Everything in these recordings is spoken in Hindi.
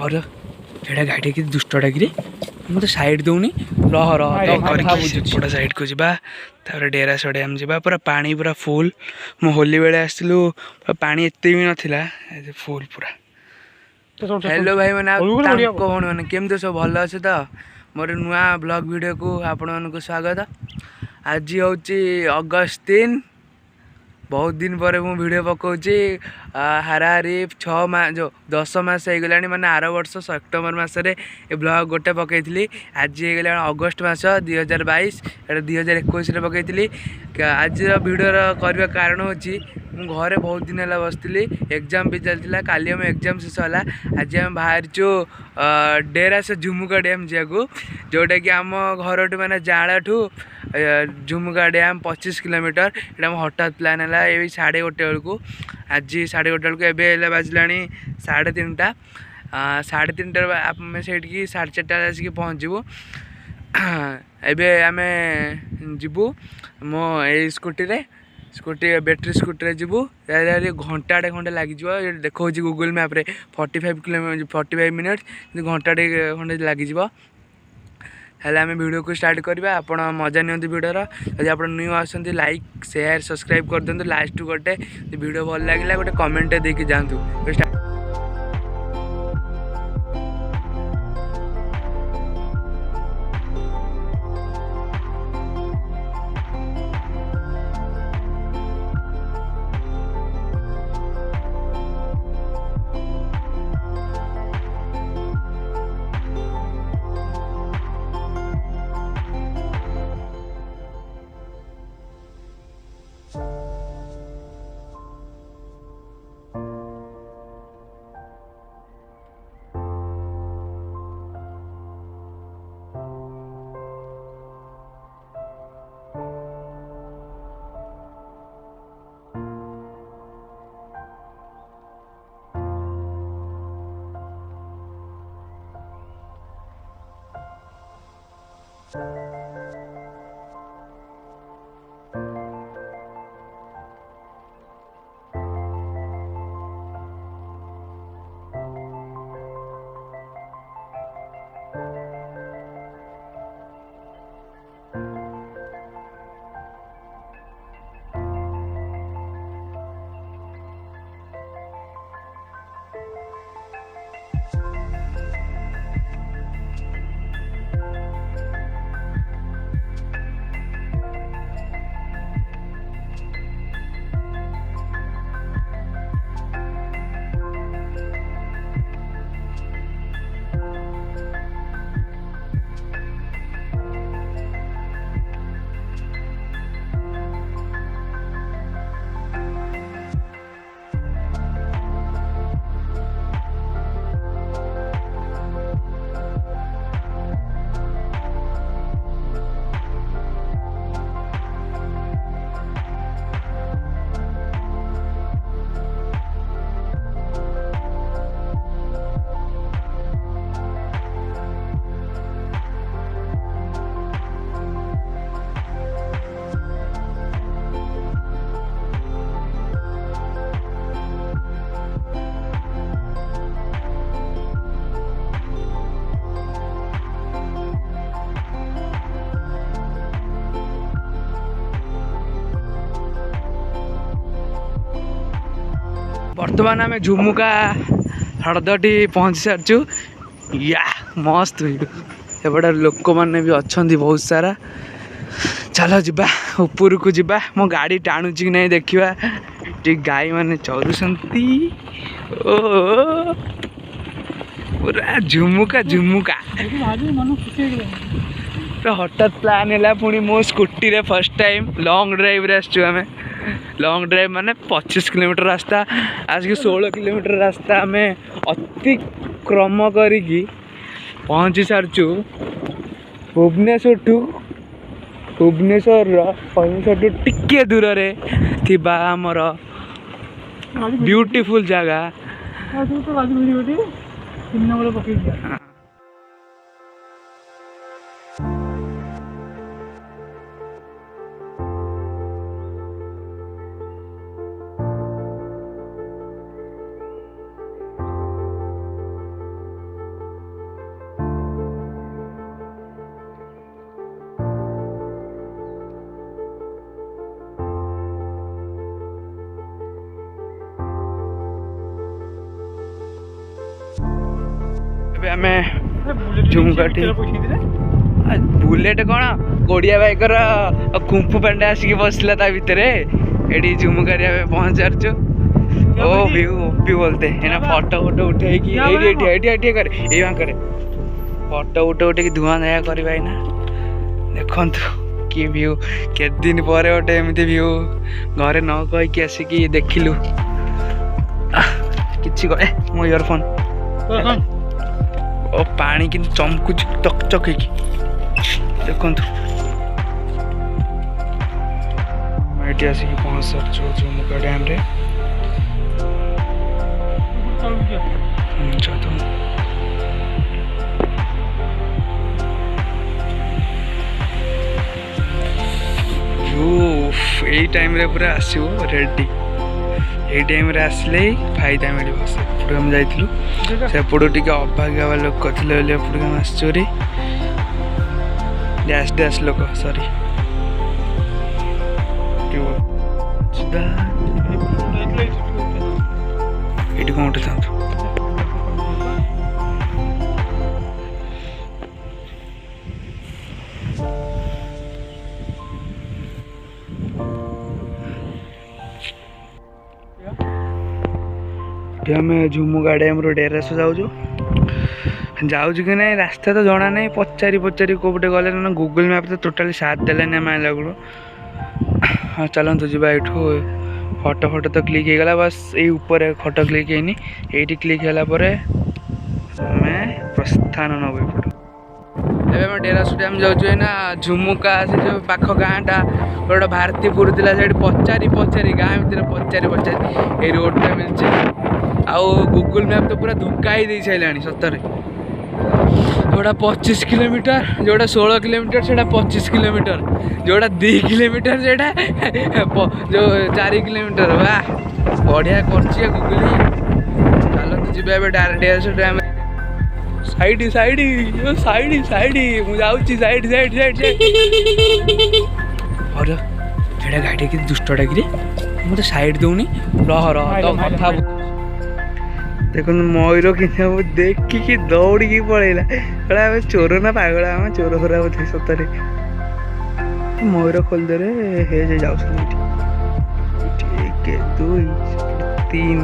और एटा गाड़ी कि दुष्टटा कि मत साइड दौनी रह रहा साइड को जा डेरा सड़ियाम जा पूरा पानी पूरा फुल मो होली बेले आसलु पानी एत भी नाला फुल पूरा। हेलो भाई मैंने भौणी मैंने केमती सब भल अच्छे तो मोर नुआ ब्लॉग वीडियो को आपण मानक स्वागत। आज हूँ अगस्त 3 बहुत दिन पर मु वीडियो पकाउची हाराहारी 6 मास जो 10 मास हो गला माने आर वर्ष सेप्टेम्बर मसरे ए ब्लॉग गोटे पकईली। आज हो अगस्त मास 2022 2021 पकईली। आज वीडियो करने कारण हूँ घरे बहुत दिन है बसती एग्जाम भी चलता काली आम एग्जाम शेष है। आज आम बाहर डेरा से झुमुका डैम जाकू जोटा कि आम घर माने जाड़ा ठू झुमुका डैम 25 किलोमीटर ये हठात प्लान है ये 1:30 बेलू आज 1:30 बेलू एवं बाजला 3:30 3:30 आम से 4:30 आसिक पहुँचू। एवं आम जीवु मो स्कूटी स्कूटी बैटेरी स्कूटी जीवु घंटाटे खंडे लगे देखा गूगल मैप रे 45 मिनट घंटाटे खंडे लगे हेल्ले आम वीडियो को स्टार्ट करवा। आप मजा नि वीडियोर यदि आप न्यू आसती लाइक शेयर सब्सक्राइब कर दिखाँ लास्ट गोटे वीडियो भल लगे गोटे कमेंट देके जातु। बर्तमान आम झुमुका हरदटी पहुँची सारचु या मस्त एपटे लोक मैंने भी अच्छा बहुत सारा। चलो जीवा ऊपर को जीवा मो गाड़ी टाणुची कि नहीं देखा गाई मैंने चरुंती ओ पूरा झुमुका झुमुका हठात प्लान है पुणी मो स्कूटी रे फर्स्ट टाइम लॉन्ग ड्राइव रे आसचु आमे लॉन्ग ड्राइव माने 25 किलोमीटर रास्ता आज की 16 किलोमीटर रास्ता आम अतिक्रम करी पहुँची सारचु भुवनेश्वर टू टिके दूर रे थिबा हमर ब्यूटीफुल जगह। ଏବେ ଆମେ ଝୁମୁକାଠି ବୁଲେଟ କ'ଣ ଓଡ଼ିଆ ବାଇକର କୁମ୍ଫୁ ପାଣ୍ଡେ ଆସିକି ବସିଲା ତା ଭିତରେ। ଏଠି ଝୁମୁକାରେ ଆମେ ପହଞ୍ଚାରୁଛୁ। ଓ ଭିଉ ଓପି ବୋଲତେ ଏନା ଫଟୋ ଉଠେଇକି ଏଇଠି କରେ ଏଇ ବାଙ୍କରେ ଫଟୋ ଉଠେଇକି ଧୂଆଁ ଧୟା କରିବା ଏଇନା। ଦେଖନ୍ତୁ କି ଭିଉ, କେତେ ଦିନ ପରେ ଗୋଟେ ଏମିତି ଭିଉ ଘରେ ନ କହିକି ଆସିକି ଦେଖିଲୁ। କିଛି କରେ ମୋ ଇୟରଫୋନ୍ ଓ ପାଣି କିନ୍ତୁ ଚମକୁଛି ଚକ୍ ଚକ୍ ହେଇକି। ଦେଖନ୍ତୁ ଏଠି ଆସିକି ପହଞ୍ଚିସାରିଛୁ ଝୁମୁକା ଡ୍ୟାମ୍ରେ। ଏଇ ଟାଇମ୍ରେ ପୁରା ଆସିବ ରେଡ଼ି। ଏଇ ଟାଇମ୍ରେ ଆସିଲେ ହିଁ ଫାଇଦା ମିଳିବ। ସେପଟକୁ ଆମେ ଯାଇଥିଲୁ, ସେପଟୁ ଟିକେ ଅଭାଗା ଲୋକ ଥିଲେ ବୋଲି ଏପଟକୁ ଆମେ ଆସିଛୁ। ଡ୍ୟାସ୍ ଲୋକ ସରି ଏଇଠି କ'ଣ ଉଠିଥାନ୍ତୁ। ଆମେ ଝୁମୁକା ଡ୍ୟାମ୍ରୁ ଡେରାସ ଯାଉଛୁ କି ନାହିଁ ରାସ୍ତା ତ ଜଣା ନାହିଁ। ପଚାରି କେଉଁପଟେ ଗଲେ ନା ଗୁଗୁଲ୍ ମ୍ୟାପ୍ ତ ଟୋଟାଲି ସାଥ୍ ଦେଲାନି ଆମେ ଆଇଲା ବେଳକୁ। ହଁ ଚାଲନ୍ତୁ ଯିବା ଏଇଠୁ। ଫଟୋ ତ କ୍ଲିକ୍ ହେଇଗଲା, ବାସ୍ ଏଇ ଉପରେ ଫଟୋ କ୍ଲିକ୍ ହେଇନି। ଏଇଠି କ୍ଲିକ୍ ହେଲା ପରେ ଆମେ ପ୍ରସ୍ଥାନ ନେବୁ ଏପଟୁ। ଏବେ ଆମେ ଡେରାସ ଡ୍ୟାମ୍ ଯାଉଛୁ। ଏଇନା ଝୁମୁକା ସେ ଯେଉଁ ପାଖ ଗାଁଟା ଗୋଟେ ଭାରତୀପୁର ଥିଲା, ସେଇଠି ପଚାରି ଗାଁ ଭିତରେ ପଚାରି ଏଇ ରୋଡ଼ଟା ମିଳିଛି। ଆଉ ଗୁଗୁଲ୍ ମ୍ୟାପ୍ ତ ପୁରା ଧୋକା ହେଇ ଦେଇ ସାରିଲାଣି ସତରେ। जोड़ा 25 किलोमीटर, जोड़ा 16 किलोमीटर से 25 किलोमीटर, जोड़ा 2 किलोमीटर से जो 4 किलोमीटर। वाह बढ़िया कर गुगुल। चलते जी डायरेक्ट डैम साइड और एड़ा गाड़ी कि दुष्टटा कि मत साइड दौनी रह कथा। देखो मयूर कि देखिकी दौड़ी पड़ेगा चोर ना पागल आम चोर खरा बोधे सतरे। मयूर खोलदे हे जाऊ 1 2 3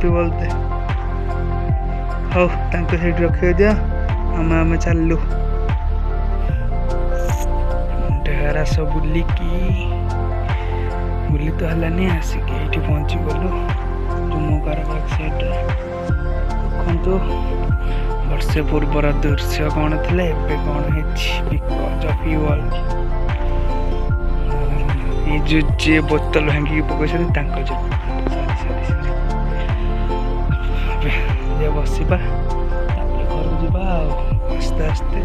बोलते हाँ रखे दिया आम चलू डेरास बुली तो हलानी आसिक ये पहुँची गलु झुमुकार बैक साइड। देखु वर्षे पूर्वर दृश्य कौन थे एवं कौन बिकज ऑफ यू ऑल। ये जो जी बोतल भांगी पकड़ जो बसवा घर जा आस्ते आस्ते।